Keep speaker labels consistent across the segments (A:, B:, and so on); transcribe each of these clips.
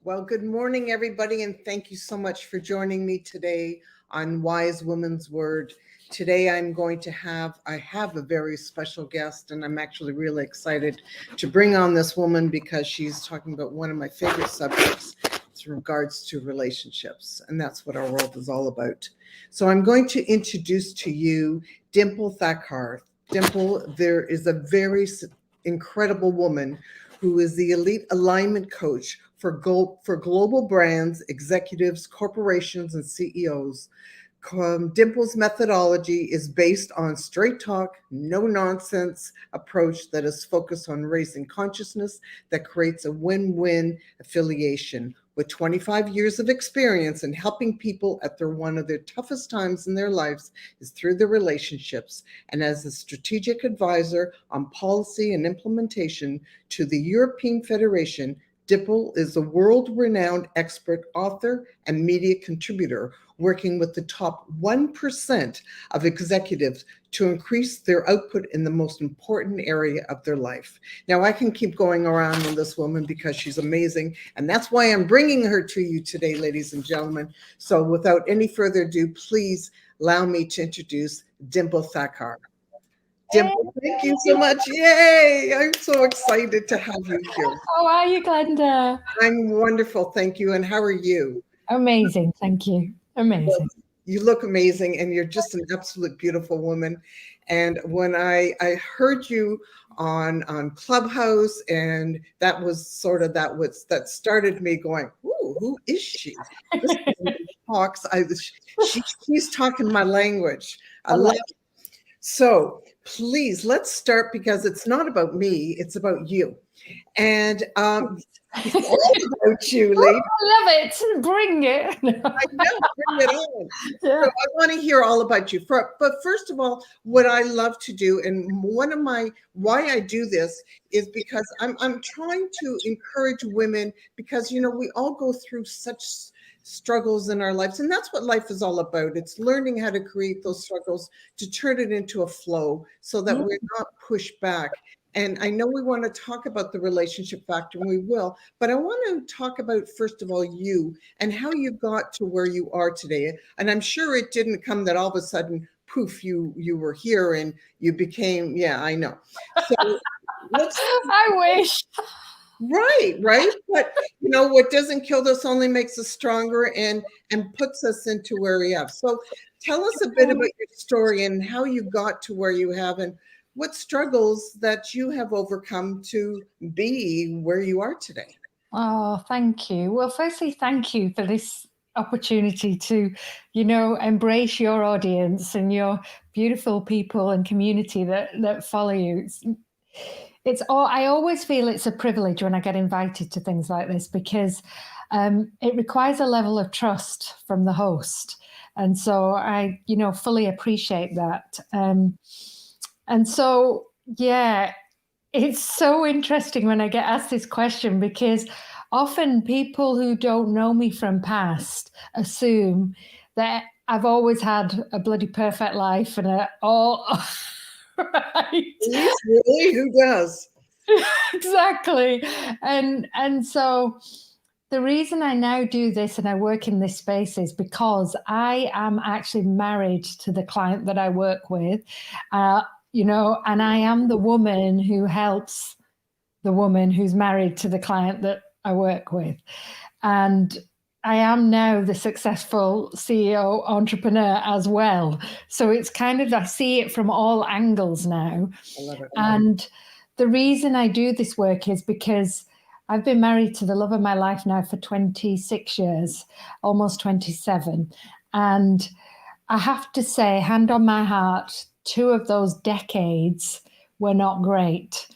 A: Well, good morning, everybody, and thank you so much for joining me today on Wise Woman's Word. Today, I have a very special guest, and I'm actually really excited to bring on this woman because she's talking about one of my favorite subjects in regards to relationships, and that's what our world is all about. So I'm going to introduce to you Dimple Thakrar. Dimple, there is a very incredible woman who is the elite alignment coach for global brands, executives, corporations, and CEOs. Dimple's methodology is based on straight talk, no nonsense approach that is focused on raising consciousness that creates a win-win affiliation. With 25 years of experience in helping people at one of their toughest times in their lives is through their relationships, and as a strategic advisor on policy and implementation to the European Federation, Dimple is a world-renowned expert author and media contributor working with the top 1% of executives to increase their output in the most important area of their life. Now, I can keep going around on this woman because she's amazing, and that's why I'm bringing her to you today, ladies and gentlemen. So without any further ado, please allow me to introduce Dimple Thakrar. Dimple, thank you so much. Yay! I'm so excited to have you here.
B: How are you, Glenda?
A: I'm wonderful, thank you. And how are you?
B: Amazing, thank you. Amazing.
A: You look amazing, and you're just an absolute beautiful woman. And when I heard you on Clubhouse, and that started me going, ooh, who is she? This talks. She's talking my language. I love it. So please, let's start because it's not about me, it's about you. And it's all about you, lady.
B: I love it. Bring it.
A: I know, bring it on. Yeah. So I want to hear all about you. But first of all, what I love to do, and why I do this is because I'm trying to encourage women because, we all go through such struggles in our lives, and that's what life is all about. It's learning how to create those struggles to turn it into a flow so that we're not pushed back. And I know we want to talk about the relationship factor, and we will, but I want to talk about, first of all, you and how you got to where you are today. And I'm sure it didn't come that all of a sudden, poof, you were here and you became, I know. So
B: I wish.
A: Right. But what doesn't kill us only makes us stronger and puts us into where we are. So tell us a bit about your story and how you got to where you have and what struggles that you have overcome to be where you are today.
B: Oh, thank you. Well, firstly, thank you for this opportunity to, embrace your audience and your beautiful people and community that follow you. I always feel it's a privilege when I get invited to things like this because it requires a level of trust from the host. And so I, fully appreciate that. And so, it's so interesting when I get asked this question because often people who don't know me from past assume that I've always had a bloody perfect life and right.
A: Really? Who does?
B: Exactly. And so the reason I now do this and I work in this space is because I am actually married to the client that I work with, and I am the woman who helps the woman who's married to the client that I work with. And I am now the successful CEO entrepreneur as well. So it's I see it from all angles now.
A: I love it.
B: And the reason I do this work is because I've been married to the love of my life now for 26 years, almost 27. And I have to say, hand on my heart, 2 of those decades were not great.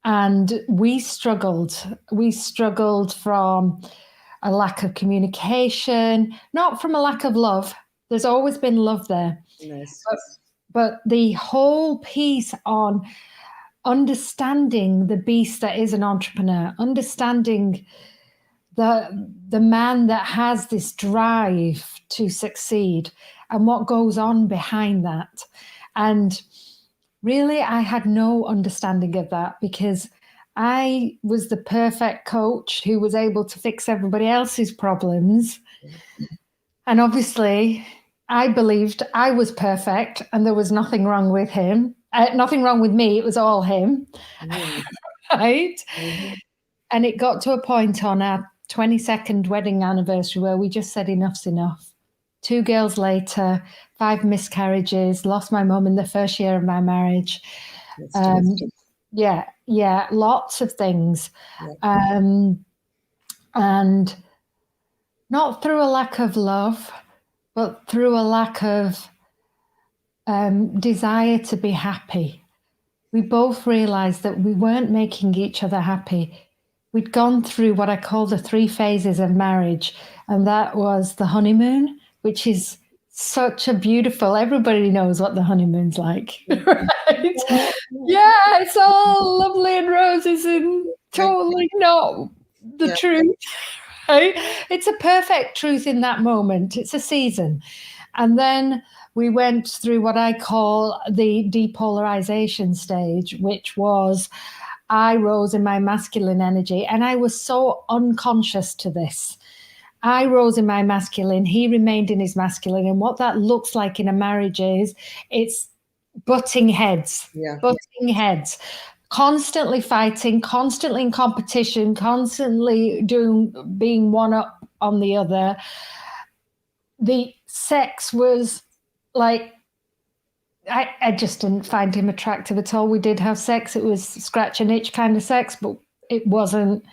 B: And we struggled. We struggled from a lack of communication, not from a lack of love. There's always been love there.
A: Nice.
B: But the whole piece on understanding the beast that is an entrepreneur, understanding the man that has this drive to succeed and what goes on behind that. And really, I had no understanding of that because I was the perfect coach who was able to fix everybody else's problems. And obviously, I believed I was perfect and there was nothing wrong with him. Nothing wrong with me. It was all him.
A: Mm.
B: Right?
A: Mm-hmm.
B: And it got to a point on our 22nd wedding anniversary where we just said enough's enough. 2 girls later, 5 miscarriages, lost my mum in the first year of my marriage. Yeah, lots of things.
A: Yeah.
B: And not through a lack of love, but through a lack of desire to be happy. We both realized that we weren't making each other happy. We'd gone through what I call the 3 phases of marriage, and that was the honeymoon, which is such a beautiful, everybody knows what the honeymoon's like, right? Yeah, it's all lovely and roses and totally not the truth, right? It's a perfect truth in that moment. It's a season. And then we went through what I call the depolarization stage, which was I rose in my masculine energy, and I was so unconscious to this. I rose in my masculine, he remained in his masculine. And what that looks like in a marriage is it's butting heads, constantly fighting, constantly in competition, constantly being one up on the other. The sex was like, I just didn't find him attractive at all. We did have sex. It was scratch and itch kind of sex, but it wasn't.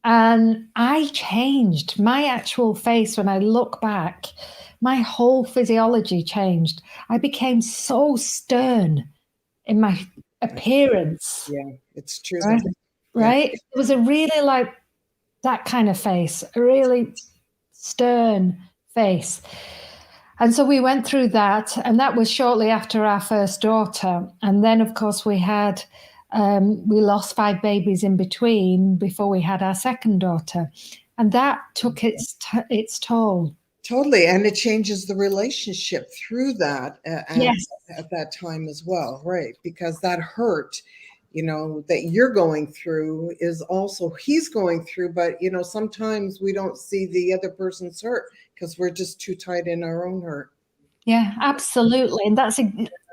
B: And I changed my actual face. When I look back, my whole physiology changed. I became so stern in my appearance.
A: Yeah, it's true.
B: Right? It was a really like that kind of face, a really stern face. And so we went through that, and that was shortly after our first daughter. And then, of course, we lost 5 babies in between before we had our second daughter. And that took its toll.
A: Totally. And it changes the relationship through that
B: Yes.
A: at that time as well, right? Because that hurt, that you're going through is also he's going through. But, sometimes we don't see the other person's hurt because we're just too tight in our own hurt.
B: Yeah, absolutely. And that's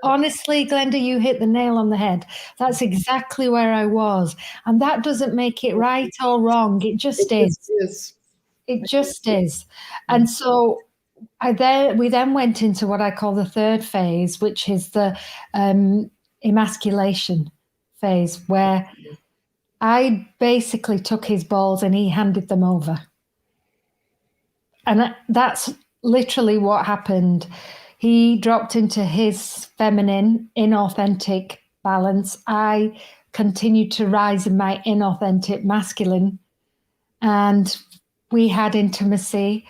B: honestly, Glenda, you hit the nail on the head. That's exactly where I was. And that doesn't make it right or wrong. It just is. It just is. And so we then went into what I call the 3rd phase, which is the emasculation phase, where I basically took his balls and he handed them over. And that's literally what happened. He dropped into his feminine, inauthentic balance. I continued to rise in my inauthentic masculine. And we had intimacy,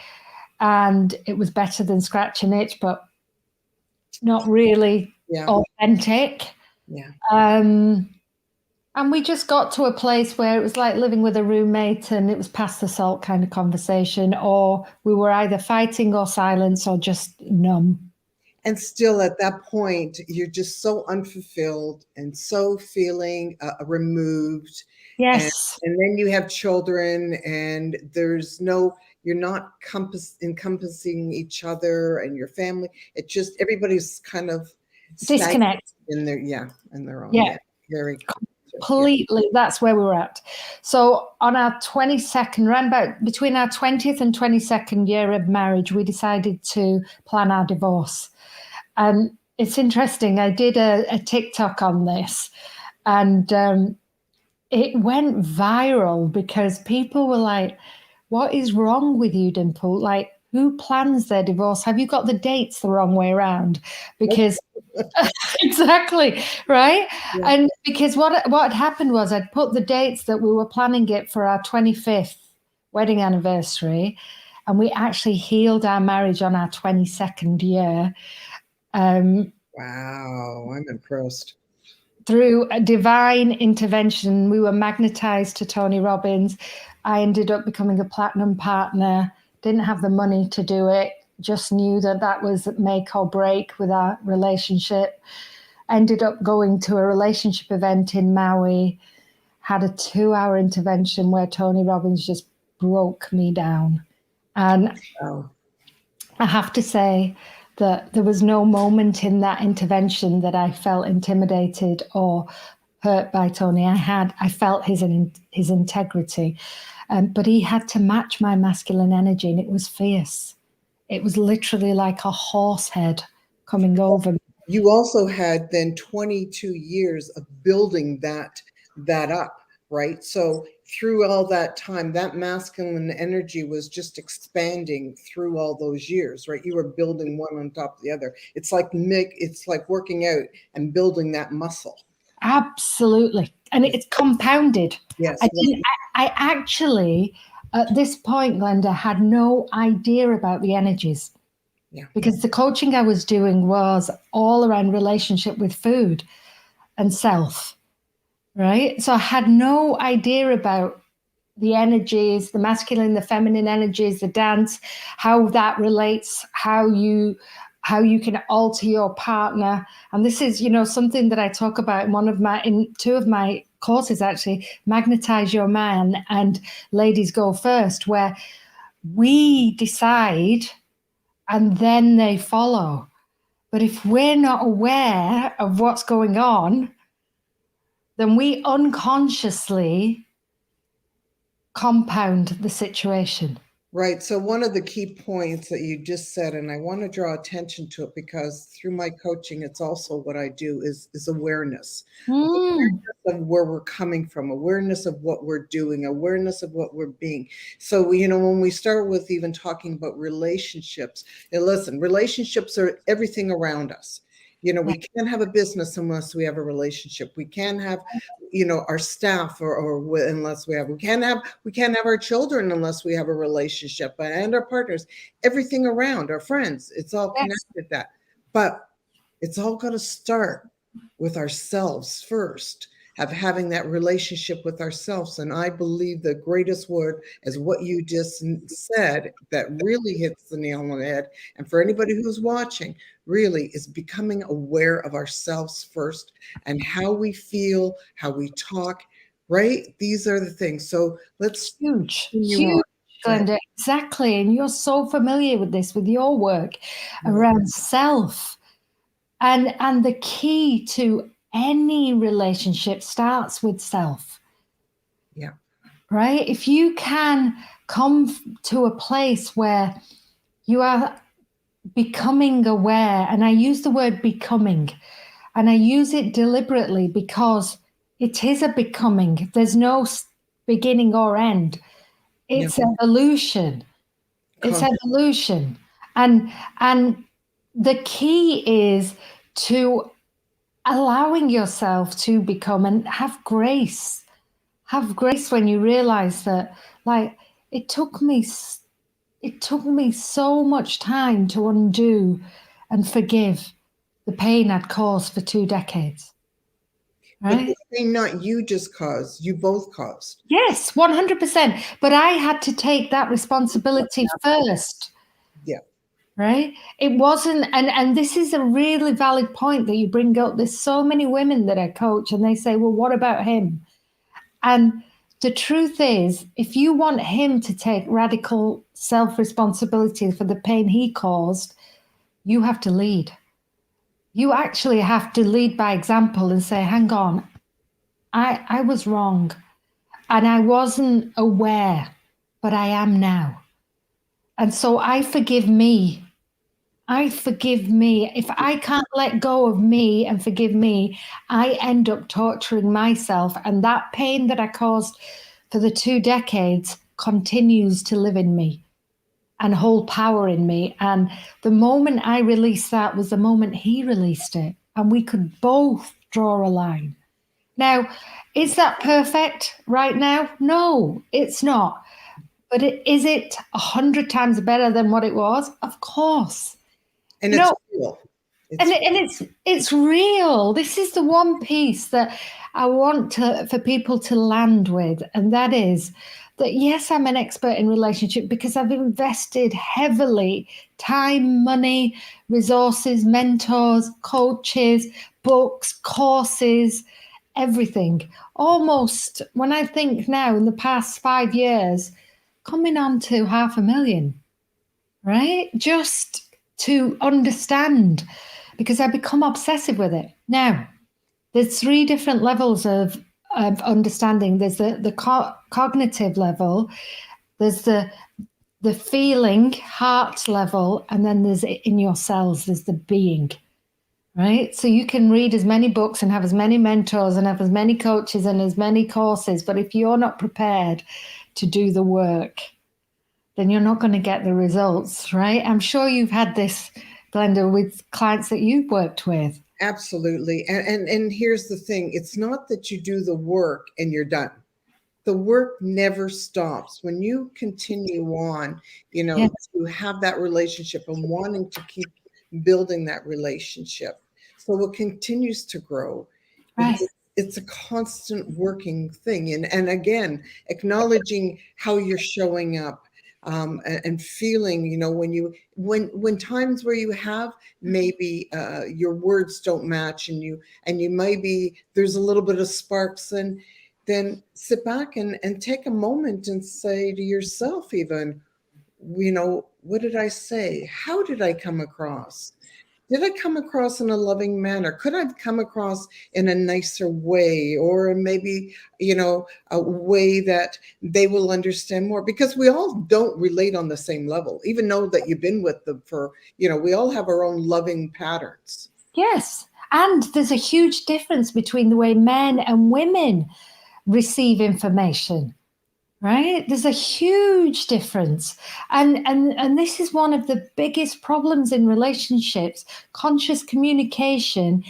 B: and it was better than scratch and itch, but not really authentic.
A: Yeah.
B: And we just got to a place where it was like living with a roommate, and it was pass the salt kind of conversation, or we were either fighting or silence or just numb.
A: And still at that point, you're just so unfulfilled and so feeling removed.
B: Yes.
A: And then you have children, and you're not encompassing each other and your family. It just, everybody's kind of
B: disconnected
A: in their own.
B: Yeah.
A: Very
B: completely. Yeah. That's where we were at. So on our 22nd, around about between our 20th and 22nd year of marriage, we decided to plan our divorce. And it's interesting. I did a TikTok on this, and it went viral because people were like, "What is wrong with you, Dimple? Like, who plans their divorce? Have you got the dates the wrong way around?" Because exactly, right? Yeah. And because what had happened was I'd put the dates that we were planning it for our 25th wedding anniversary, and we actually healed our marriage on our 22nd year.
A: Wow, I'm impressed.
B: Through a divine intervention, we were magnetized to Tony Robbins. I ended up becoming a platinum partner, didn't have the money to do it, just knew that was make or break with our relationship. Ended up going to a relationship event in Maui, had a 2-hour intervention where Tony Robbins just broke me down. And
A: Oh,
B: I have to say that there was no moment in that intervention that I felt intimidated or hurt by Tony. I felt his integrity, but he had to match my masculine energy, and it was fierce. It was literally like a horse head coming over me.
A: you also had then 22 years of building that up, right? So through all that time, that masculine energy was just expanding through all those years, right? You were building one on top of the other. It's like working out and building that muscle.
B: Absolutely. And it's compounded.
A: Yes.
B: I actually, at this point, Glenda, had no idea about the energies.
A: Yeah.
B: Because the coaching I was doing was all around relationship with food and self, right? So I had no idea about the energies, the masculine, the feminine energies, the dance, how that relates, how you can alter your partner. And this is, something that I talk about in 2 of my courses, actually, Magnetize Your Man and Ladies Go First, where we decide and then they follow. But if we're not aware of what's going on, then we unconsciously compound the situation.
A: Right. So one of the key points that you just said, and I want to draw attention to it because through my coaching, it's also what I do is awareness. Awareness of where we're coming from, awareness of what we're doing, awareness of what we're being. So when we start with even talking about relationships, and listen, relationships are everything around us. We can't have a business unless we have a relationship. We can't have, our staff unless we can't have our children unless we have a relationship, and our partners, everything around, our friends, it's all connected that. But it's all got to start with ourselves first, having that relationship with ourselves. And I believe the greatest word is what you just said that really hits the nail on the head. And for anybody who's watching, really is becoming aware of ourselves first and how we feel, how we talk, right? These are the things. So let's
B: huge, Glenda, exactly. And you're so familiar with this, with your work around self. And the key to any relationship starts with self.
A: Yeah.
B: Right? If you can come to a place where you are becoming aware, and I use the word becoming, and I use it deliberately because it is a becoming. There's no beginning or end. It's evolution. It's evolution. And the key is to allowing yourself to become and have grace. Have grace when you realize that, like, it took me so much time to undo and forgive the pain I'd caused for 2 decades. Right?
A: But the pain not you just caused, you both caused.
B: Yes, 100%. But I had to take that responsibility first.
A: Yeah.
B: Right? It wasn't, and this is a really valid point that you bring up. There's so many women that I coach and they say, well, what about him? And the truth is, if you want him to take radical self-responsibility for the pain he caused, you have to lead. You actually have to lead by example and say, hang on, I was wrong and I wasn't aware, but I am now. And so I forgive me. I forgive me. If I can't let go of me and forgive me, I end up torturing myself. And that pain that I caused for the 2 decades continues to live in me and hold power in me. And the moment I released that was the moment he released it. And we could both draw a line. Now, is that perfect right now? No, it's not. But is it 100 times better than what it was? Of course.
A: And it's real.
B: It's real. This is the one piece that I want for people to land with, and that is that, yes, I'm an expert in relationship because I've invested heavily time, money, resources, mentors, coaches, books, courses, everything. Almost, when I think now, in the past 5 years, coming on to 500,000, right? Just to understand, because I become obsessive with it. Now, there's three different levels of understanding. There's the cognitive level, there's the feeling heart level, and then there's in your cells, there's the being, right? So you can read as many books and have as many mentors and have as many coaches and as many courses, but if you're not prepared to do the work, then you're not going to get the results, right? I'm sure you've had this, Glenda, with clients that you've worked with.
A: Absolutely. And here's the thing. It's not that you do the work and you're done. The work never stops. When you continue on,
B: Yes.
A: to have that relationship and wanting to keep building that relationship. So it continues to grow.
B: Right.
A: It's a constant working thing. And again, acknowledging how you're showing up. And feeling, when times where you have maybe your words don't match, and you maybe there's a little bit of sparks, and then sit back and take a moment and say to yourself, even, what did I say? How did I come across? Did I come across in a loving manner? Could I have come across in a nicer way, or maybe, a way that they will understand more? Because we all don't relate on the same level, even though that you've been with them for, we all have our own loving patterns.
B: Yes. And there's a huge difference between the way men and women receive information, right? There's a huge difference. And this is one of the biggest problems in relationships, conscious communication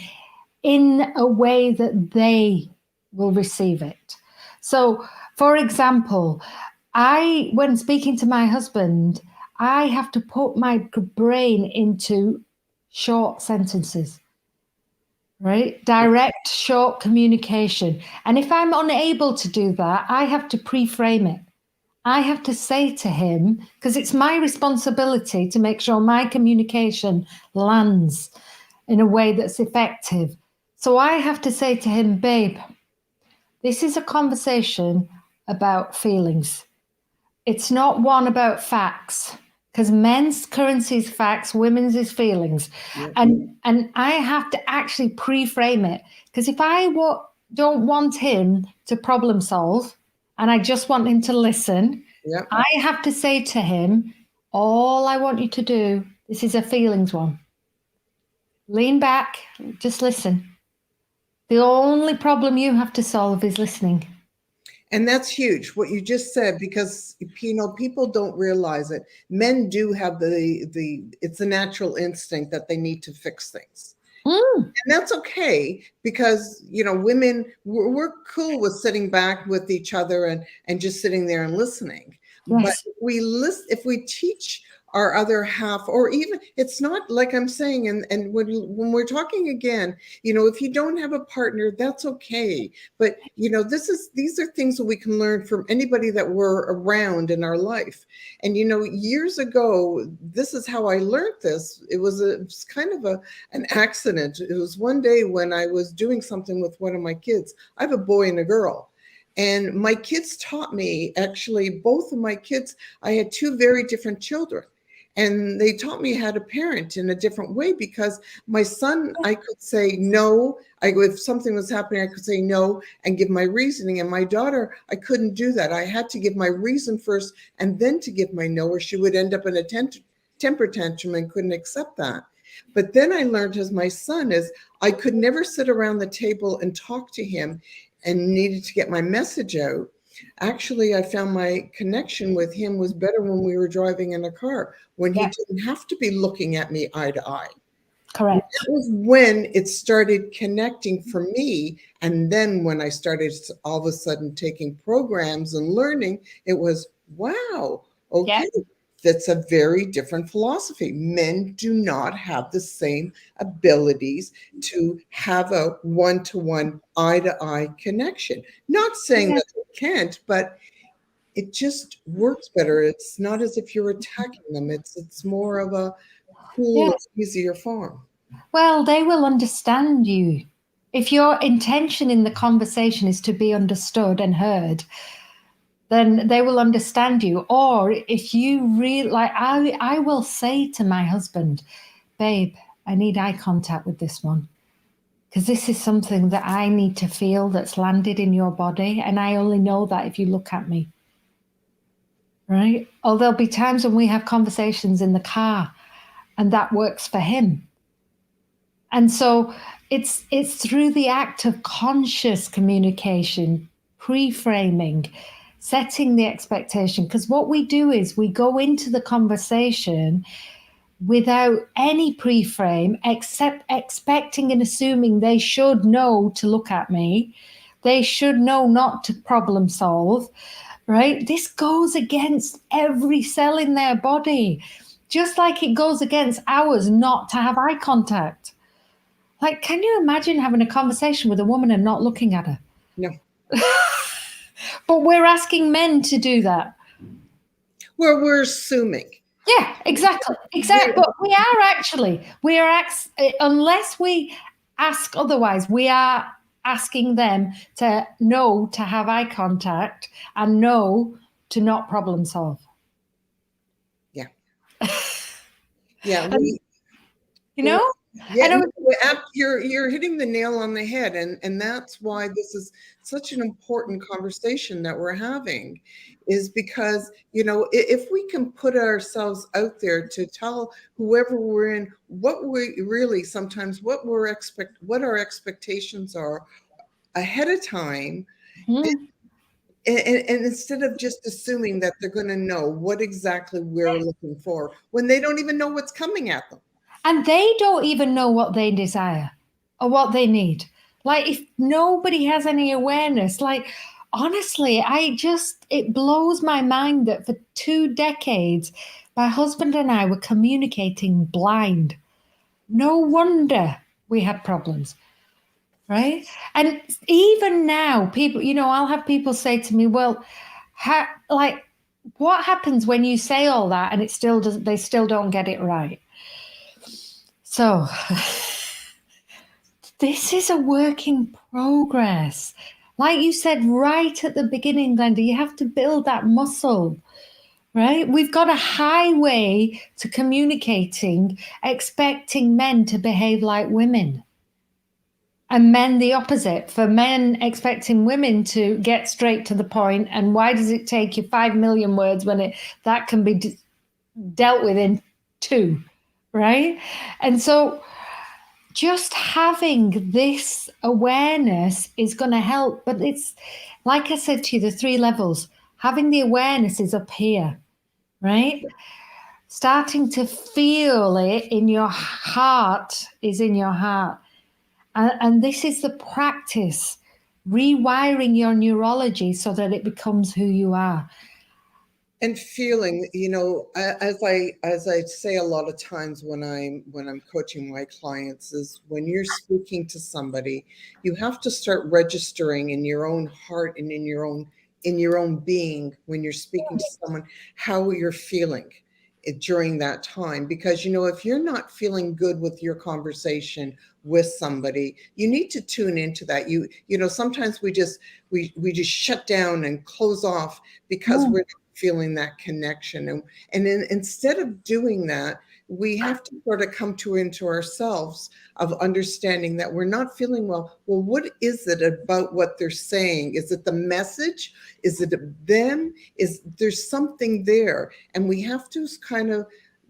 B: in a way that they will receive it. So, for example, when speaking to my husband, I have to put my brain into short sentences, right? Direct, short communication. And if I'm unable to do that, I have to pre-frame it. I have to say to him, because it's my responsibility to make sure my communication lands in a way that's effective. So I have to say to him, babe, this is a conversation about feelings. It's not one about facts, because men's currency is facts, women's is feelings.
A: Yep.
B: And I have to actually pre-frame it, because if I don't want him to problem solve and I just want him to listen,
A: Yep.
B: I have to say to him, all I want you to do, this is a feelings one. Lean back, just listen. The only problem you have to solve is listening.
A: And that's huge, what you just said, because people don't realize it. Men do have it's a natural instinct that they need to fix things. And that's okay, because women, we're cool with sitting back with each other and just sitting there and listening.
B: Yes.
A: But if we teach our other half, or even, it's not like I'm saying, and when we're talking again, if you don't have a partner, that's okay. But these are things that we can learn from anybody that we're around in our life. And years ago, this is how I learned this. It was kind of an accident. It was one day when I was doing something with one of my kids. I have a boy and a girl. And my kids taught me, actually, both of my kids, I had two very different children. And they taught me how to parent in a different way, because my son, I could say no. If something was happening, I could say no and give my reasoning. And my daughter, I couldn't do that. I had to give my reason first and then to give my no, or she would end up in a temper tantrum and couldn't accept that. But then I learned, as my son, is I could never sit around the table and talk to him and needed to get my message out. Actually, I found my connection with him was better when we were driving in a car, when he didn't have to be looking at me eye to eye.
B: Correct.
A: That was when it started connecting for me. And then when I started all of a sudden taking programs and learning, it was, wow, okay.
B: Yeah.
A: That's a very different philosophy. Men do not have the same abilities to have a one-to-one, eye-to-eye connection. Not saying that they can't, but it just works better. It's not as if you're attacking them. It's more of a cool, easier form.
B: Well, they will understand you. If your intention in the conversation is to be understood and heard, then they will understand you. Or if you really like, I will say to my husband, babe, I need eye contact with this one, because this is something that I need to feel that's landed in your body. And I only know that if you look at me. Right? Or there'll be times when we have conversations in the car and that works for him. And so it's through the act of conscious communication, pre-framing, setting the expectation. Because what we do is we go into the conversation without any pre-frame, except expecting and assuming they should know to look at me. They should know not to problem solve, right? This goes against every cell in their body, just like it goes against ours not to have eye contact. Like, can you imagine having a conversation with a woman and not looking at her?
A: No.
B: But we're asking men to do that.
A: Well, we're assuming.
B: Yeah, exactly. But we are unless we ask otherwise, we are asking them to know to have eye contact and know to not problem solve.
A: Yeah. Yeah.
B: You know?
A: Yeah, you're hitting the nail on the head, and that's why this is such an important conversation that we're having, is because if we can put ourselves out there to tell whoever we're in what we really sometimes what our expectations are ahead of time. And instead of just assuming that they're going to know what exactly we're looking for when they don't even know what's coming at them.
B: And they don't even know what they desire or what they need. Like, if nobody has any awareness, like, honestly, it blows my mind that for 2 decades, my husband and I were communicating blind. No wonder we had problems, right? And even now, people, I'll have people say to me, well, what happens when you say all that and they still don't get it right? So this is a work in progress. Like you said right at the beginning, Glenda, you have to build that muscle, right? We've got a highway to communicating, expecting men to behave like women. And men the opposite, for men expecting women to get straight to the point. And why does it take you 5 million words when that can be dealt with in 2, right? And so just having this awareness is going to help. But it's, like I said to you, the 3 levels. Having the awareness is up here, right? Starting to feel it in your heart is in your heart. And this is the practice, rewiring your neurology so that it becomes who you are.
A: And feeling, as I say a lot of times when I'm coaching my clients, is when you're speaking to somebody, you have to start registering in your own heart and in your own being when you're speaking to someone how you're feeling during that time. Because if you're not feeling good with your conversation with somebody, you need to tune into that. Sometimes we just shut down and close off because we're not feeling that connection. And then instead of doing that, we have to sort of come into ourselves of understanding that we're not feeling well. Well, what is it about what they're saying? Is it the message? Is it them? There's something there? And we have to kind of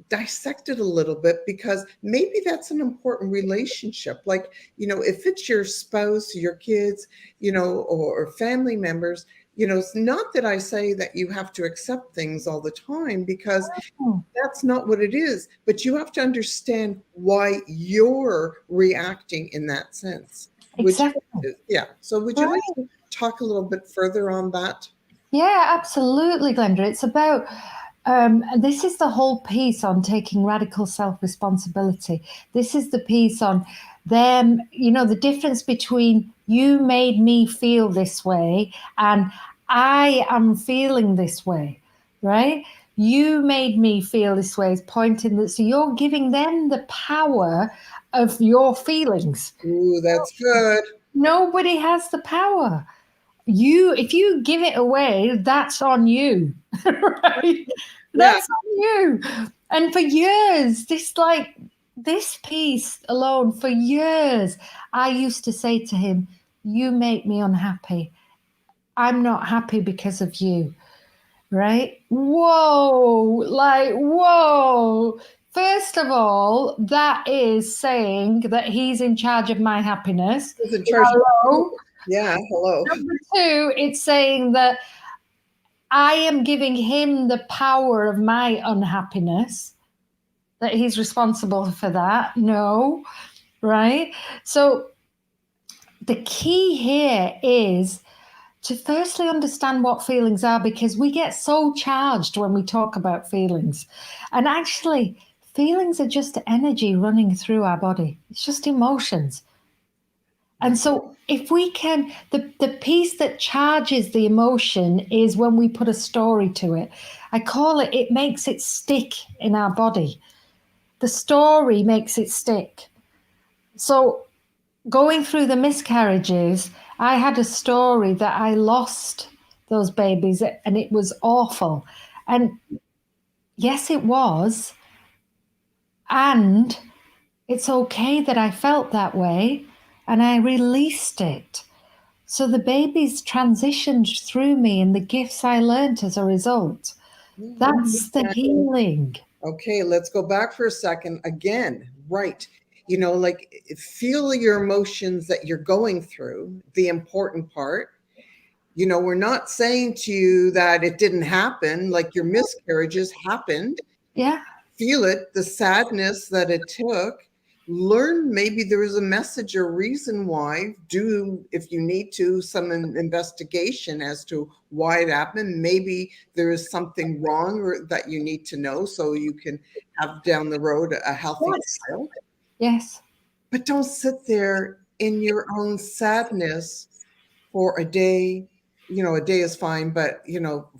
A: dissect it a little bit, because maybe that's an important relationship. Like, if it's your spouse, your kids, or family members, it's not that I say that you have to accept things all the time, because that's not what it is. But you have to understand why you're reacting in that sense.
B: Exactly.
A: So would you like to talk a little bit further on that?
B: Yeah, absolutely, Glenda. It's about, this is the whole piece on taking radical self-responsibility. This is the piece on them, the difference between you made me feel this way and I am feeling this way, right? you made me feel this way, is pointing that, so you're giving them the power of your feelings.
A: Ooh, that's good.
B: Nobody has the power. If you give it away, that's on you. Right?
A: Yeah.
B: That's on you. And for years, this piece alone, for years, I used to say to him, you make me unhappy. I'm not happy because of you. Right? Whoa. First of all, that is saying that he's in charge of my happiness.
A: Who's in charge?
B: Hello.
A: Yeah, hello.
B: Number two, it's saying that I am giving him the power of my unhappiness, that he's responsible for that. No, right? So the key here is to firstly understand what feelings are, because we get so charged when we talk about feelings. And actually, feelings are just energy running through our body, it's just emotions. And so if we can, the piece that charges the emotion is when we put a story to it. I call it, it makes it stick in our body. The story makes it stick. So going through the miscarriages, I had a story that I lost those babies and it was awful. And yes, it was. And it's okay that I felt that way and I released it. So the babies transitioned through me and the gifts I learned as a result. That's the healing.
A: Okay, let's go back for a second. Again, right. Like feel your emotions that you're going through, the important part. We're not saying to you that it didn't happen, like your miscarriages happened.
B: Yeah.
A: Feel it, the sadness that it took. Learn maybe there is a message or reason why. Do, if you need to, some investigation as to why it happened. Maybe there is something wrong or that you need to know so you can have down the road a healthy child.
B: Yes.
A: But don't sit there in your own sadness for a day. A day is fine, but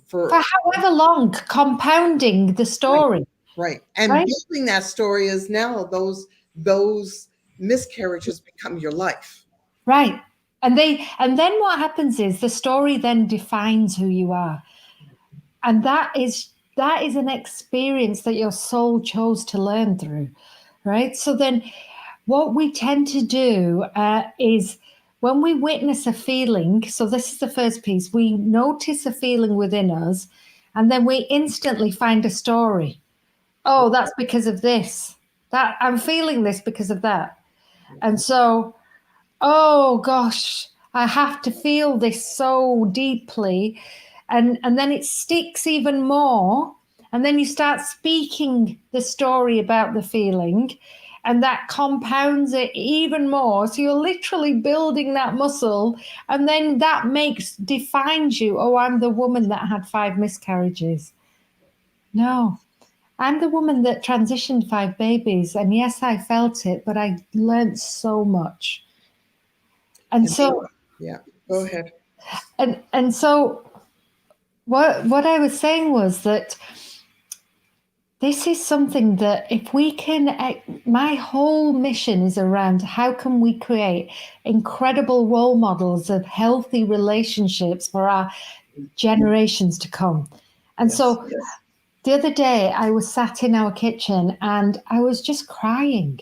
B: For however long, compounding the story.
A: right. And
B: Right.
A: building that story is now those miscarriages become your life.
B: Right. And then what happens is the story then defines who you are. And that is an experience that your soul chose to learn through. Right. So then what we tend to do is when we witness a feeling, so this is the first piece, we notice a feeling within us, and then we instantly find a story. Oh, that's because of this. That I'm feeling this because of that. And so, oh gosh, I have to feel this so deeply. And then it sticks even more. And then you start speaking the story about the feeling, and that compounds it even more. So you're literally building that muscle, and then that defines you. Oh, I'm the woman that had 5 miscarriages. No, I'm the woman that transitioned 5 babies. And yes, I felt it, but I learned so much. And so,
A: yeah, go ahead.
B: And so what I was saying was that this is something that if we can, my whole mission is around how can we create incredible role models of healthy relationships for our generations to come. And so the other day I was sat in our kitchen and I was just crying.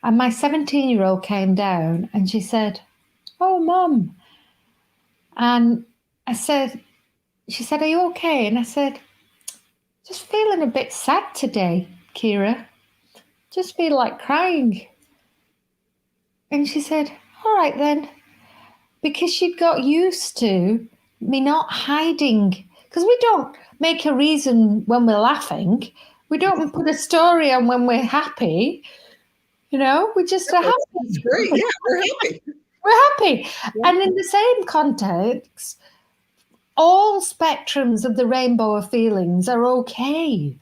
B: And my 17-year-old came down and she said, "Oh, Mum." And she said, "Are you okay?" And I said, "Just feeling a bit sad today, Kira. Just feel like crying." And she said, "All right then." Because she'd got used to me not hiding. Because we don't make a reason when we're laughing. We don't put a story on when we're happy. We just are happy.
A: It's great. Yeah, we're happy.
B: We're happy. Yeah. And in the same context, all spectrums of the rainbow of feelings are okay.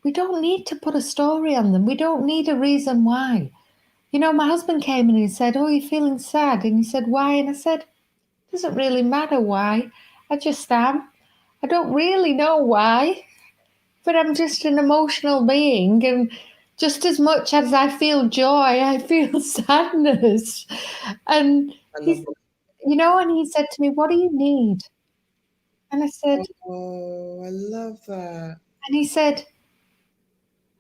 B: We don't need to put a story on them. We don't need a reason why. My husband came in and he said, "Oh, you're feeling sad." And he said, "Why?" And I said, "It doesn't really matter why. I just am. I don't really know why, but I'm just an emotional being. And just as much as I feel joy, I feel sadness. And
A: I love
B: he's, and he said to me, "What do you need?" And I said,
A: that. Oh, I love that.
B: and he said,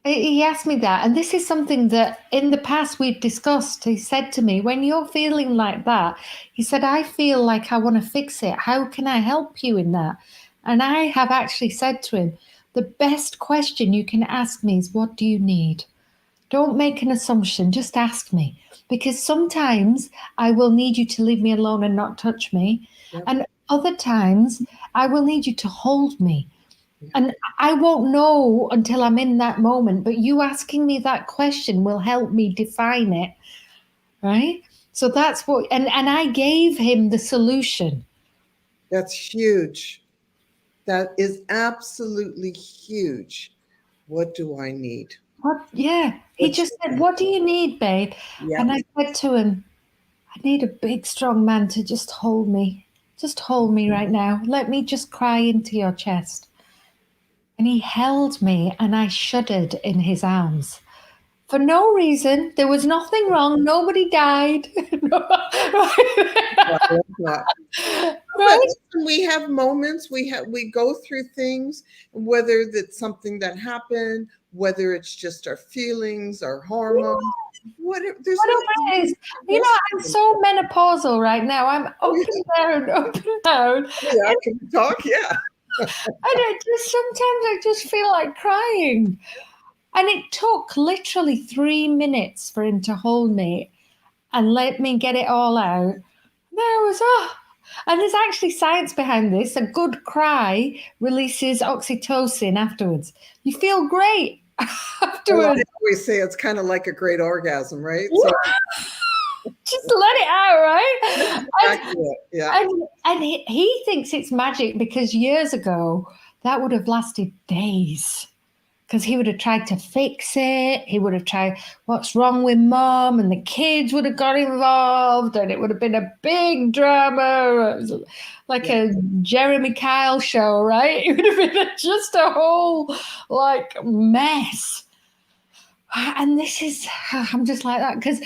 B: he asked me that, and this is something that in the past we've discussed. He said to me, "When you're feeling like that," he said, "I feel like I want to fix it. How can I help you in that?" And I have actually said to him, "The best question you can ask me is, what do you need? Don't make an assumption, just ask me. Because sometimes I will need you to leave me alone and not touch me.
A: Yep.
B: And other times I will need you to hold me.
A: Yeah.
B: And I won't know until I'm in that moment. But you asking me that question will help me define it." Right? So that's what, and I gave him the solution.
A: That's huge. That is absolutely huge. What do I need?
B: What? Yeah. He
A: What
B: just
A: do
B: said,
A: I
B: "What do you need, babe?"
A: Yeah.
B: And I said to him, "I need a big, strong man to just hold me. Just hold me right now. Let me just cry into your chest." And he held me, and I shuddered in his arms. For no reason. There was nothing wrong. Nobody died.
A: I love that. But
B: Right?
A: listen, we have moments, we go through things, whether that's something that happened, whether it's just our feelings, our hormones, whatever. There's no
B: Whatever it is. I'm
A: question.
B: so menopausal right now. I'm up
A: Oh,
B: and down, up and down.
A: yeah, can we talk? Yeah.
B: Sometimes I just feel like crying. And it took literally 3 minutes for him to hold me and let me get it all out. There was, and there's actually science behind this. A good cry releases oxytocin afterwards. You feel great
A: Well, I
B: afterwards.
A: always say it's kind of like a great orgasm, right? So
B: Yeah, just let it out,
A: that's
B: right?
A: exactly it. Yeah.
B: And he thinks it's magic because years ago that would have lasted days. Because he would have tried to fix it. He would have tried, "What's wrong with mom?" And the kids would have got involved, and it would have been a big drama. It was like
A: Yeah.
B: a Jeremy Kyle show, right? It would have been just a whole like mess. And this is, I'm just like that because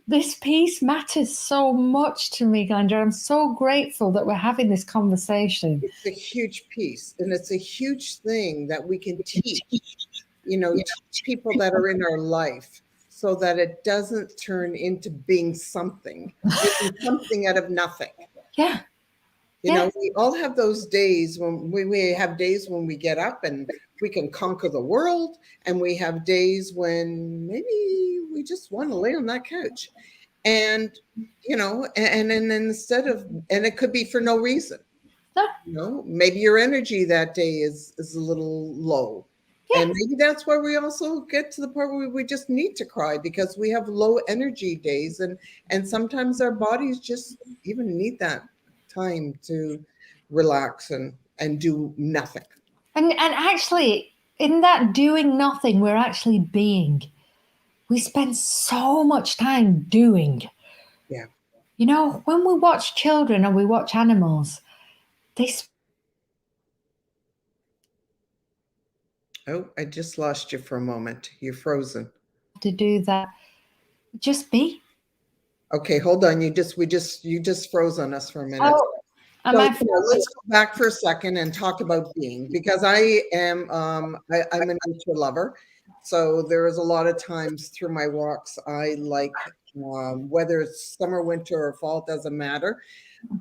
B: this piece matters so much to me, Glenda. I'm so grateful that we're having this conversation.
A: It's a huge piece, and it's a huge thing that we can teach, teach people that are in our life so that it doesn't turn into being something, making something out of nothing.
B: Yeah. Yeah.
A: We all have those days when we have days when we get up and we can conquer the world, and we have days when maybe we just want to lay on that couch. And, and then and it could be for no reason. Maybe your energy that day is a little low.
B: Yeah.
A: And maybe that's why we also get to the part where we just need to cry, because we have low energy days, and sometimes our bodies just even need that time to relax and do nothing.
B: And actually, in that doing nothing, we're actually being. We spend so much time doing.
A: Yeah.
B: When we watch children or we watch animals, they
A: Oh, I just lost you for a moment. You're frozen.
B: to do that. Just be.
A: Okay, hold on. You just froze on us for a minute.
B: Oh, am
A: So
B: I?
A: let's go back for a second and talk about being, because I'm a nature lover. So there is a lot of times through my walks I like, whether it's summer, winter, or fall, it doesn't matter.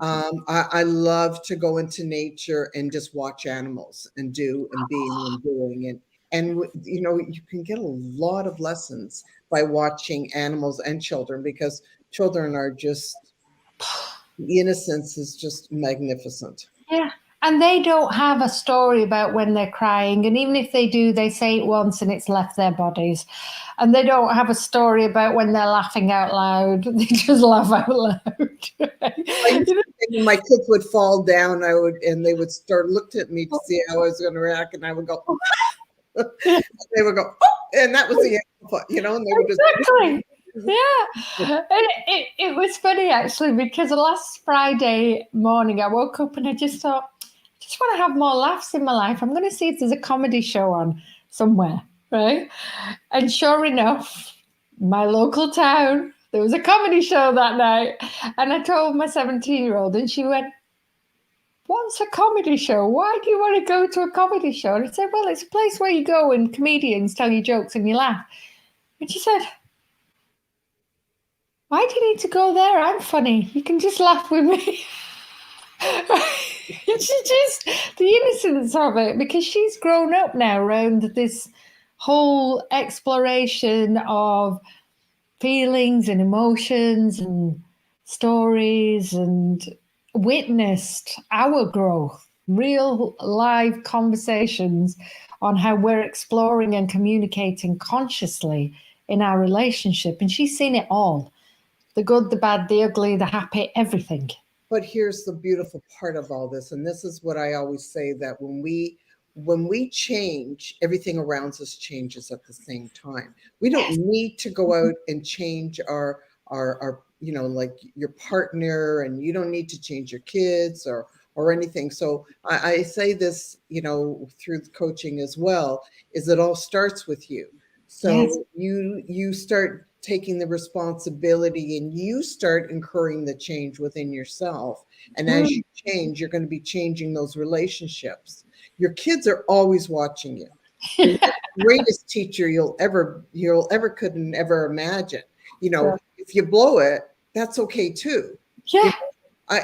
A: I love to go into nature and just watch animals and do and being and doing and you can get a lot of lessons by watching animals and children, because children are just, the innocence is just magnificent.
B: Yeah. And they don't have a story about when they're crying. And even if they do, they say it once and it's left their bodies. And they don't have a story about when they're laughing out loud. They just laugh out loud.
A: My kids would fall down, and they would start looking at me to see how I was going to react, and I would go, they would go, oh, and that was the end, and they would just
B: Exactly. Yeah. It was funny actually, because last Friday morning I woke up and I just thought, just want to have more laughs in my life. I'm going to see if there's a comedy show on somewhere, right? And sure enough, my local town, there was a comedy show that night. And I told my 17-year-old, and she went, "What's a comedy show? Why do you want to go to a comedy show?" And I said, "Well, it's a place where you go and comedians tell you jokes and you laugh." And she said, "Why do you need to go there? I'm funny. You can just laugh with me." It's just the innocence of it, because she's grown up now around this whole exploration of feelings and emotions and stories, and witnessed our growth, real live conversations on how we're exploring and communicating consciously in our relationship. And she's seen it all, the good, the bad, the ugly, the happy, everything.
A: But here's the beautiful part of all this, and this is what I always say, that when we change, everything around us changes at the same time. We don't need to go out and change our like your partner, and you don't need to change your kids or anything. So I say this, through the coaching as well, is it all starts with you. So
B: Yes.
A: you start taking the responsibility, and you start incurring the change within yourself. And as you change, you're going to be changing those relationships. Your kids are always watching you. And that's the greatest teacher you'll ever couldn't ever imagine.
B: Yeah.
A: If you blow it, that's okay too.
B: Yeah.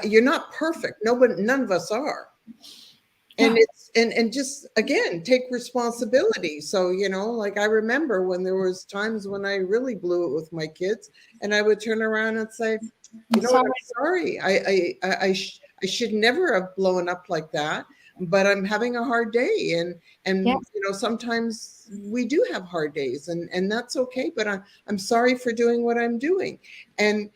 A: You're not perfect. None of us are. And
B: No.
A: it's and just again take responsibility. So like I remember when there was times when I really blew it with my kids, and I would turn around and say,
B: I'm
A: what,
B: sorry.
A: I'm sorry. I should never have blown up like that, but I'm having a hard day. And
B: Yeah.
A: sometimes we do have hard days, and that's okay. But I'm sorry for doing what I'm doing. And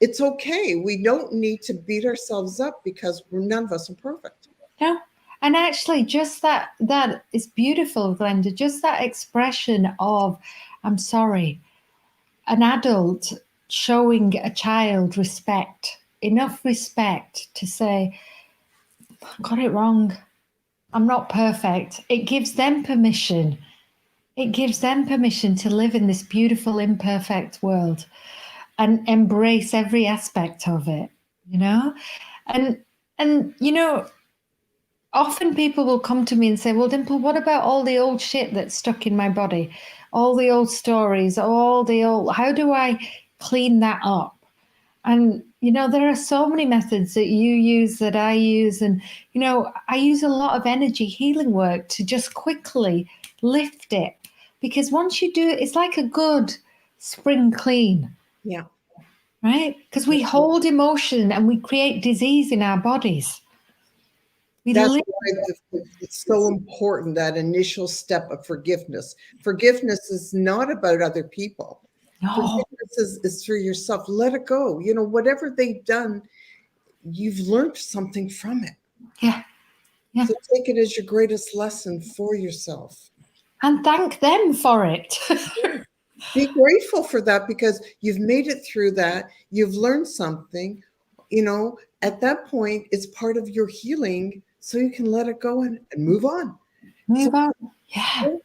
A: it's okay. We don't need to beat ourselves up, because none of us are perfect.
B: No. And actually, just that is beautiful, Glenda. Just that expression of "I'm sorry," an adult showing a child respect, enough respect to say, "I got it wrong. I'm not perfect." It gives them permission. It gives them permission to live in this beautiful, imperfect world and embrace every aspect of it, you know? And often people will come to me and say, "Well, Dimple, what about all the old shit that's stuck in my body? All the old stories, how do I clean that up?" And, there are so many methods that you use, that I use. And, I use a lot of energy healing work to just quickly lift it. Because once you do it, it's like a good spring clean,
A: Yeah.
B: right? Because we hold emotion and we create disease in our bodies.
A: That's why it's so important, that initial step of forgiveness. Forgiveness is not about other people.
B: No.
A: Forgiveness is for yourself. Let it go. Whatever they've done, you've learned something from it.
B: Yeah. Yeah.
A: So take it as your greatest lesson for yourself.
B: And thank them for it.
A: Be grateful for that, because you've made it through that. You've learned something. At that point, it's part of your healing. So you can let it go and move on.
B: Move on. Yeah.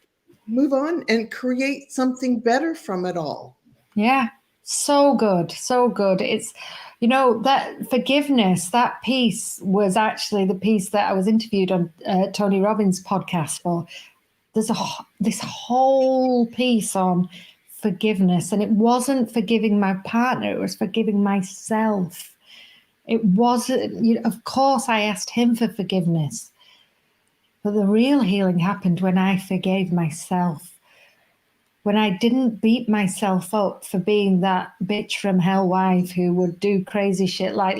A: Move on and create something better from it all.
B: Yeah. So good. So good. It's, that forgiveness, that piece was actually the piece that I was interviewed on Tony Robbins' podcast for. There's this whole piece on forgiveness, and it wasn't forgiving my partner, it was forgiving myself. It wasn't, of course, I asked him for forgiveness, but the real healing happened when I forgave myself. When I didn't beat myself up for being that bitch from hell wife who would do crazy shit like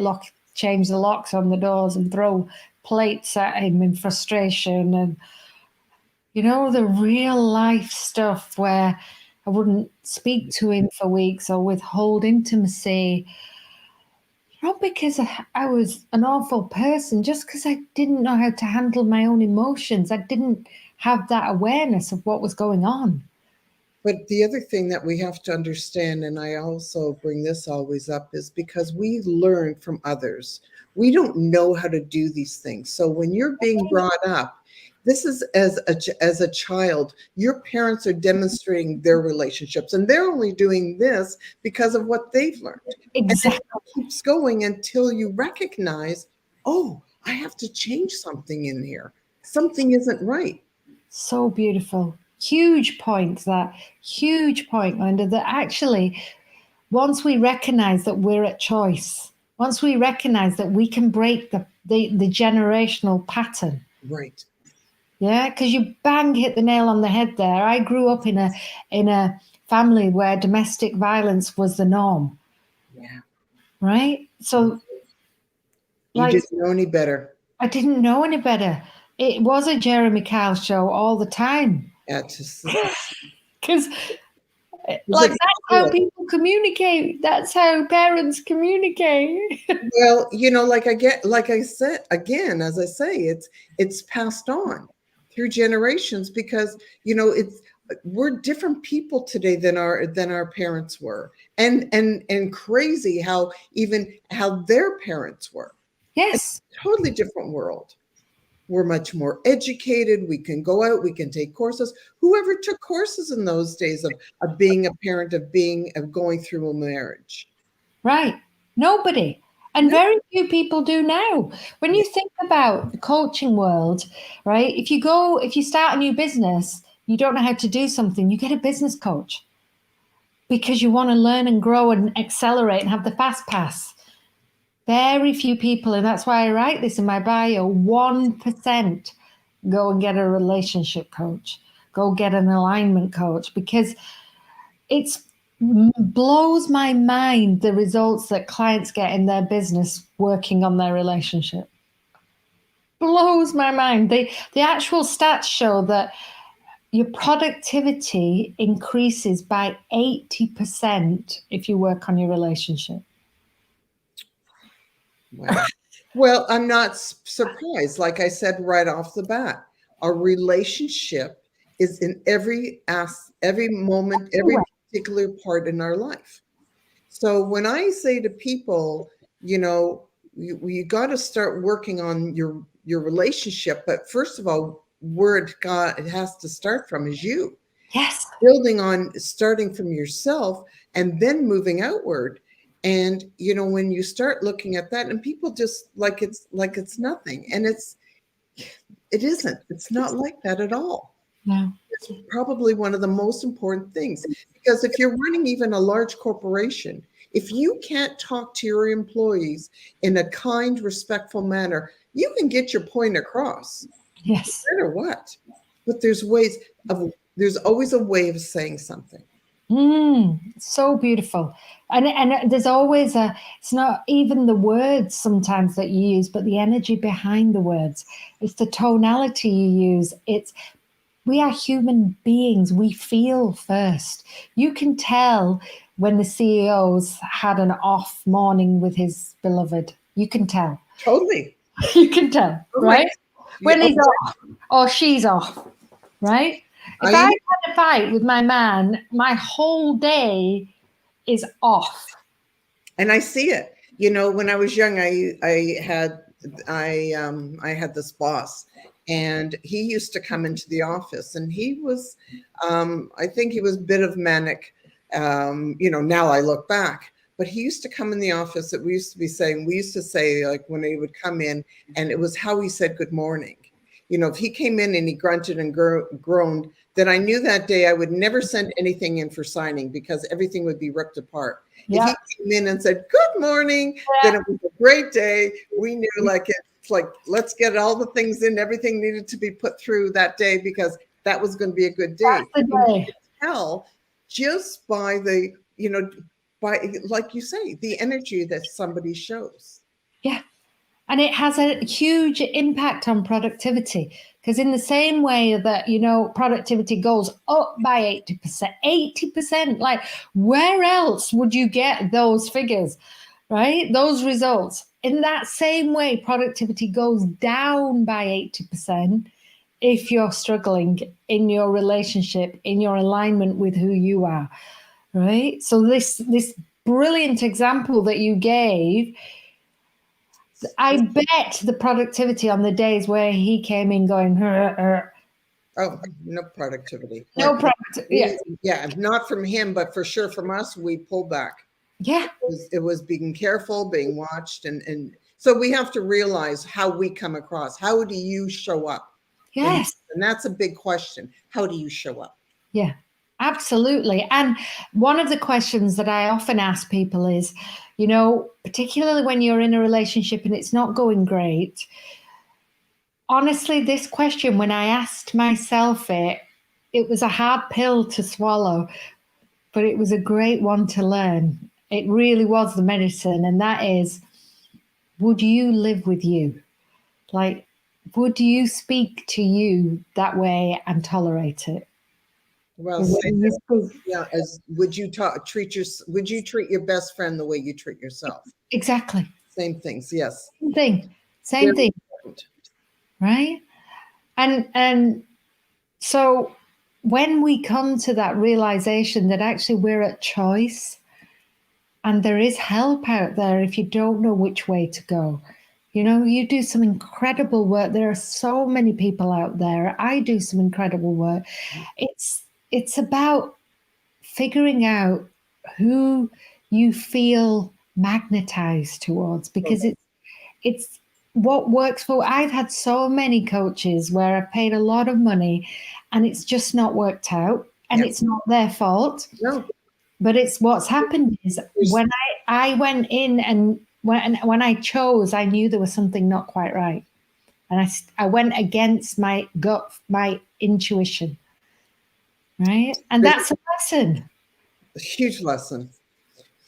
B: change the locks on the doors and throw plates at him in frustration, and the real life stuff where I wouldn't speak to him for weeks or withhold intimacy. Not because I was an awful person, just because I didn't know how to handle my own emotions. I didn't have that awareness of what was going on.
A: But the other thing that we have to understand, and I also bring this always up, is because we learn from others. We don't know how to do these things. So when you're being brought up, this is as a child, your parents are demonstrating their relationships, and they're only doing this because of what they've learned. And
B: Exactly.
A: it keeps going until you recognize, oh, I have to change something in here. Something isn't right.
B: So beautiful. Huge point, that huge point, Linda, that actually once we recognize that we're at choice, once we recognize that we can break the generational pattern.
A: Right.
B: Yeah, because you bang hit the nail on the head there. I grew up in a family where domestic violence was the norm.
A: Yeah.
B: Right? So
A: You
B: like
A: didn't know any better.
B: I didn't know any better. It was a Jeremy Kyle show all the time.
A: Yeah, just
B: Because
A: because
B: like
A: it's
B: that's how people communicate. That's how parents communicate.
A: well, like I said again, as I say, it's passed on through generations because it's we're different people today than our parents were, and crazy how even how their parents were.
B: Yes.
A: Totally different world. We're much more educated. We can go out, we can take courses. Whoever took courses in those days of being a parent, of going through a marriage?
B: Right. Nobody. And
A: No.
B: very few people do now. When
A: Yeah,
B: you think about the coaching world, right? If you start a new business, you don't know how to do something, you get a business coach because you want to learn and grow and accelerate and have the fast pass. Very few people, and that's why I write this in my bio, 1% go and get a relationship coach, go get an alignment coach, because it's blows my mind the results that clients get in their business working on their relationship. Blows my mind. The actual stats show that your productivity increases by 80% if you work on your relationship.
A: wow. Well, I'm not surprised. Like I said right off the bat, a relationship is in every moment, every particular part in our life. So when I say to people, you got to start working on your relationship, but first of all, where it has to start from is you.
B: Yes.
A: Building on starting from yourself and then moving outward. And when you start looking at that, and people just like it's nothing, and it isn't. It's not like that at all.
B: No.
A: It's probably one of the most important things, because if you're running even a large corporation, if you can't talk to your employees in a kind, respectful manner, you can get your point across,
B: Yes.
A: no matter what. But there's always a way of saying something.
B: So beautiful. And there's always it's not even the words sometimes that you use, but the energy behind the words. It's the tonality you use. We are human beings. We feel first. You can tell when the CEO's had an off morning with his beloved. You can tell.
A: Totally.
B: You can tell,
A: Oh my,
B: right? When he's off or she's off, right? If I
A: I
B: had a fight with my man, my whole day is off.
A: and I see it. When I was young, I had this boss, and he used to come into the office, and he was, I think he was a bit of manic. Now I look back, but he used to come in the office. That we used to say, like, when he would come in, and it was how he said good morning. If he came in and he grunted and groaned, then I knew that day I would never send anything in for signing, because everything would be ripped apart. If he came in and said good morning, then it was a great day. We knew, it's like, let's get all the things in. Everything needed to be put through that day, because that was going to be a good day.
B: That's the day.
A: You can tell just by by, like you say, the energy that somebody shows.
B: Yeah. And it has a huge impact on productivity, because in the same way that, productivity goes up by 80%, like where else would you get those figures, right? Those results. In that same way, productivity goes down by 80%. if you're struggling in your relationship, in your alignment with who you are, right? So this brilliant example that you gave, I bet the productivity on the days where he came in going,
A: Oh, no productivity.
B: no product. Yeah.
A: Yeah, not from him, but for sure from us, we pull back.
B: Yeah.
A: It was being careful, being watched, and so we have to realize how we come across. How do you show up?
B: Yes.
A: And that's a big question. How do you show up?
B: Yeah, absolutely. And one of the questions that I often ask people is, you know, particularly when you're in a relationship and it's not going great, honestly, this question, when I asked myself it was a hard pill to swallow, but it was a great one to learn. It really was the medicine. And that is, would you live with you? Like, would you speak to you that way and tolerate it?
A: Well, yeah. As would you would you treat your best friend the way you treat yourself?
B: Exactly.
A: Same things. Yes.
B: Same thing. Same
A: Very
B: thing.
A: important.
B: Right? And so when we come to that realization that actually we're at choice and there is help out there if you don't know which way to go. You know, you do some incredible work. There are so many people out there. I do some incredible work. It's about figuring out who you feel magnetized towards, because it's what works for. I've had so many coaches where I've paid a lot of money and it's just not worked out, and it's not their fault.
A: No.
B: But it's what's happened is when I went in and when I chose, I knew there was something not quite right. And I went against my gut, my intuition. Right? And that's a lesson.
A: A huge lesson.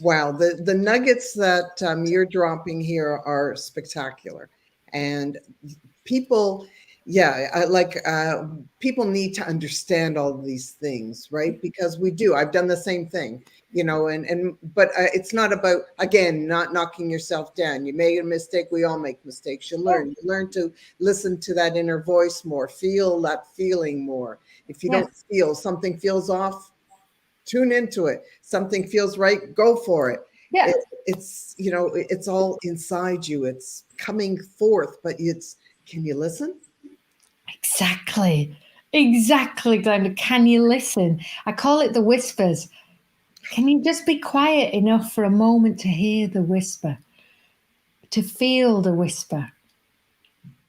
A: Wow, the nuggets that you're dropping here are spectacular, and people, yeah, people need to understand all of these things, right? Because we do. I've done the same thing, you know, but it's not about, again, not knocking yourself down. You made a mistake. We all make mistakes. You learn to listen to that inner voice more, feel that feeling more. If you don't feel something feels off, tune into it. Something feels right, go for it.
B: Yeah.
A: It's, you know, it's all inside you. It's coming forth, but can you listen?
B: Exactly, Glenda. Can you listen? I call it the whispers. Can you just be quiet enough for a moment to hear the whisper, to feel the whisper,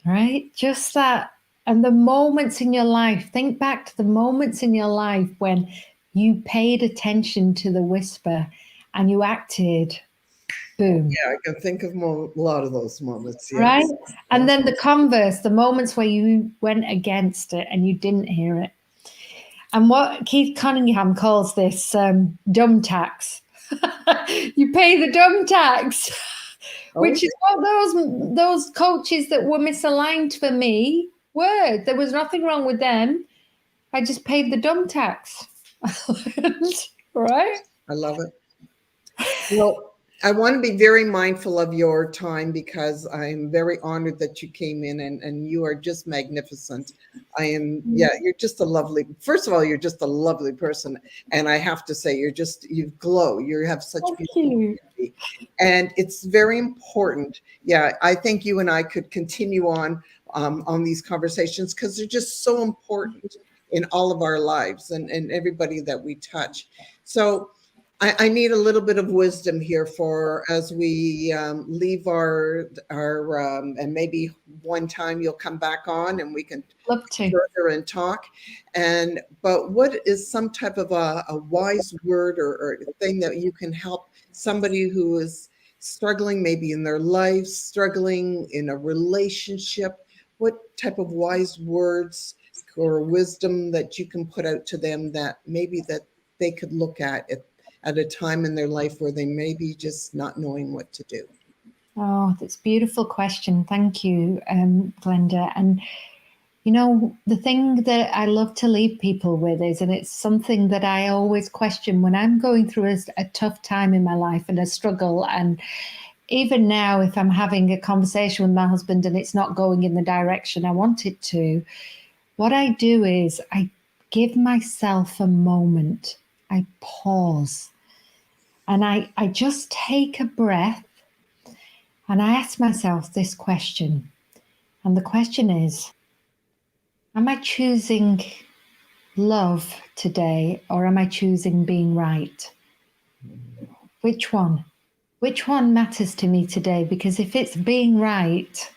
B: right? Just that. And the moments in your life, think back to the moments in your life when you paid attention to the whisper and you acted. Boom.
A: Yeah, I can think of a lot of those moments. Yes.
B: Right? And then the converse, the moments where you went against it and you didn't hear it. And what Keith Cunningham calls this dumb tax. You pay the dumb tax, which is what those coaches that were misaligned for me were. There was nothing wrong with them. I just paid the dumb tax. Right?
A: I love it. Well, I want to be very mindful of your time because I'm very honored that you came in, and you are just magnificent. You're just first of all, you're just a lovely person. And I have to say, you glow. You have such beauty. And it's very important. Yeah, I think you and I could continue on these conversations because they're just so important in all of our lives and everybody that we touch. So I need a little bit of wisdom here for as we leave our and maybe one time you'll come back on and we can
B: love to
A: further and talk. But what is some type of a wise word or thing that you can help somebody who is struggling maybe in their life, struggling in a relationship? What type of wise words or wisdom that you can put out to them that maybe that they could look at a time in their life where they may be just not knowing what to do?
B: Oh, that's a beautiful question. Thank you, Glenda. And, you know, the thing that I love to leave people with is, and it's something that I always question when I'm going through a tough time in my life and a struggle. And even now, if I'm having a conversation with my husband and it's not going in the direction I want it to, what I do is I give myself a moment. I pause and I just take a breath and I ask myself this question. And the question is, am I choosing love today or am I choosing being right? Which one? Which one matters to me today? Because if it's being right,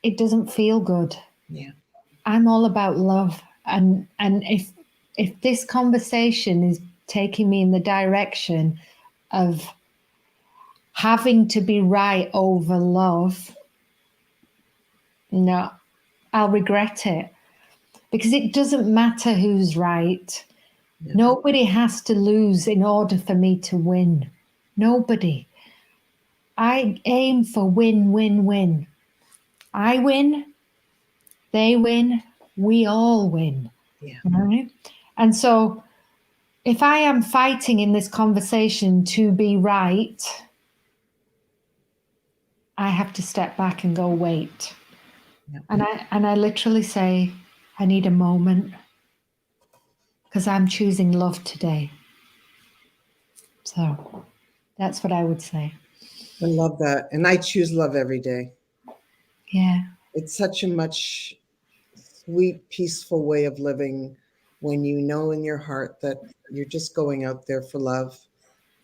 B: it doesn't feel good.
A: Yeah.
B: I'm all about love. And if this conversation is taking me in the direction of having to be right over love, no, I'll regret it. Because it doesn't matter who's right.
A: Yeah.
B: Nobody has to lose in order for me to win. Nobody. I aim for win, win, win. I win, they win, we all win.
A: Yeah.
B: Right? And so if I am fighting in this conversation to be right, I have to step back and go, wait.
A: Yeah.
B: And I literally say, I need a moment because I'm choosing love today. So that's what I would say.
A: I love that. And I choose love every day.
B: Yeah.
A: It's such a much sweet, peaceful way of living when you know in your heart that you're just going out there for love.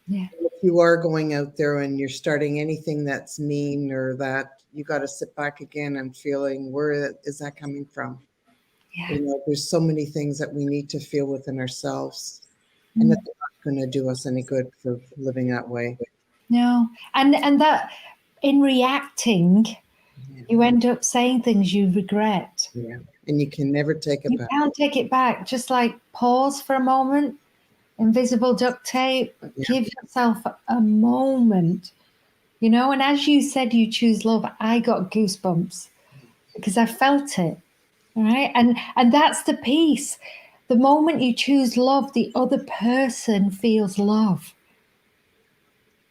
B: Yeah.
A: If you are going out there and you're starting anything that's mean or that, you got to sit back again and feeling, where is that coming from?
B: Yeah.
A: You know, there's so many things that we need to feel within ourselves, and it's not going to do us any good for living that way.
B: No. And that in reacting,
A: Yeah.
B: you end up saying things you regret.
A: Yeah. And you can never take it
B: You
A: back.
B: can't take it back. Just like pause for a moment, invisible duct tape,
A: Yeah.
B: give yourself a moment, you know. And as you said, you choose love, I got goosebumps because I felt it. All right. And that's the piece. The moment you choose love, the other person feels love.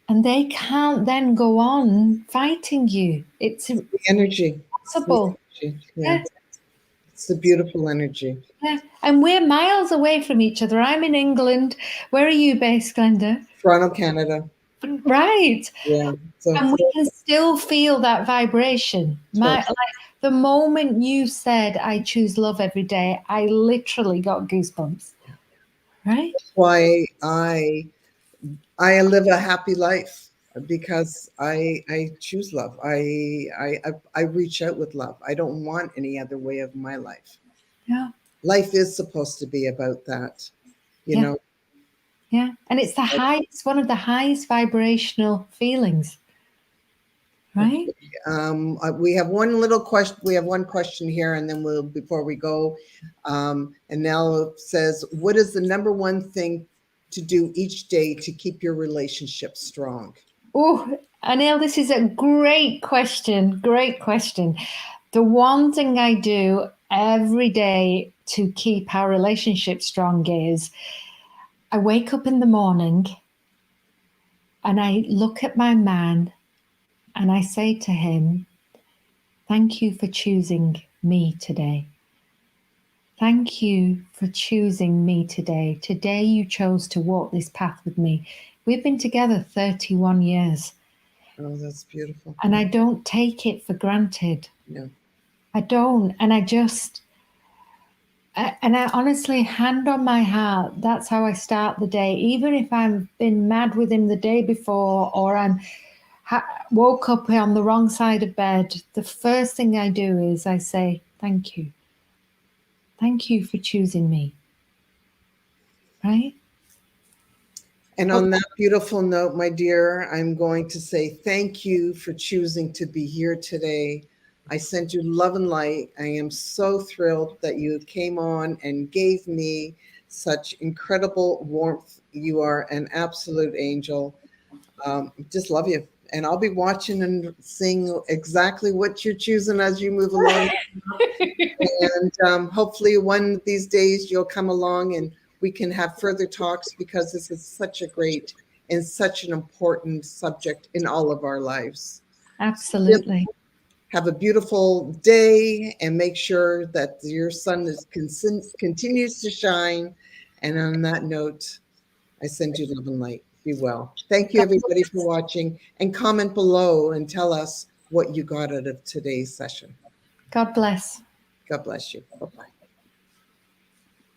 B: And they can't then go on fighting you. It's
A: The energy. It's the
B: impossible.
A: energy. Yeah.
B: Yeah.
A: It's the beautiful energy.
B: Yeah. And we're miles away from each other. I'm in England. Where are you based, Glenda?
A: Toronto, Canada.
B: Right.
A: Yeah. So
B: And we can still feel that vibration. Like the moment you said, I choose love every day, I literally got goosebumps. Right?
A: why I live a happy life because I choose love. I reach out with love. I don't want any other way of my life.
B: Yeah.
A: Life is supposed to be about that, you
B: Yeah.
A: know.
B: Yeah. And it's the highest, one of the highest vibrational feelings. Right?
A: We have one little question. We have one question here, and then we'll before we go. And Nell says, "What is the number one thing to do each day to keep your relationship strong?"
B: Oh, Anil, this is a great question. Great question. The one thing I do every day to keep our relationship strong is I wake up in the morning and I look at my man and I say to him, thank you for choosing me today. Thank you for choosing me today. Today you chose to walk this path with me. We've been together 31 years.
A: Oh, that's beautiful.
B: And I don't take it for granted.
A: No.
B: I don't. And I honestly, hand on my heart, that's how I start the day. Even if I've been mad with him the day before or woke up on the wrong side of bed, the first thing I do is I say, thank you. Thank you for choosing me. Right?
A: And on that beautiful note, my dear, I'm going to say thank you for choosing to be here today. I sent you love and light. I am so thrilled that you came on and gave me such incredible warmth. You are an absolute angel. Just love you. And I'll be watching and seeing exactly what you're choosing as you move along. And hopefully one of these days you'll come along and we can have further talks because this is such a great and such an important subject in all of our lives.
B: Absolutely.
A: Have a beautiful day and make sure that your sun continues to shine. And on that note, I send you love and light. Be well. Thank you,
B: God,
A: everybody, for watching. And comment below and tell us what you got out of today's session.
B: God bless.
A: God bless you. Bye-bye.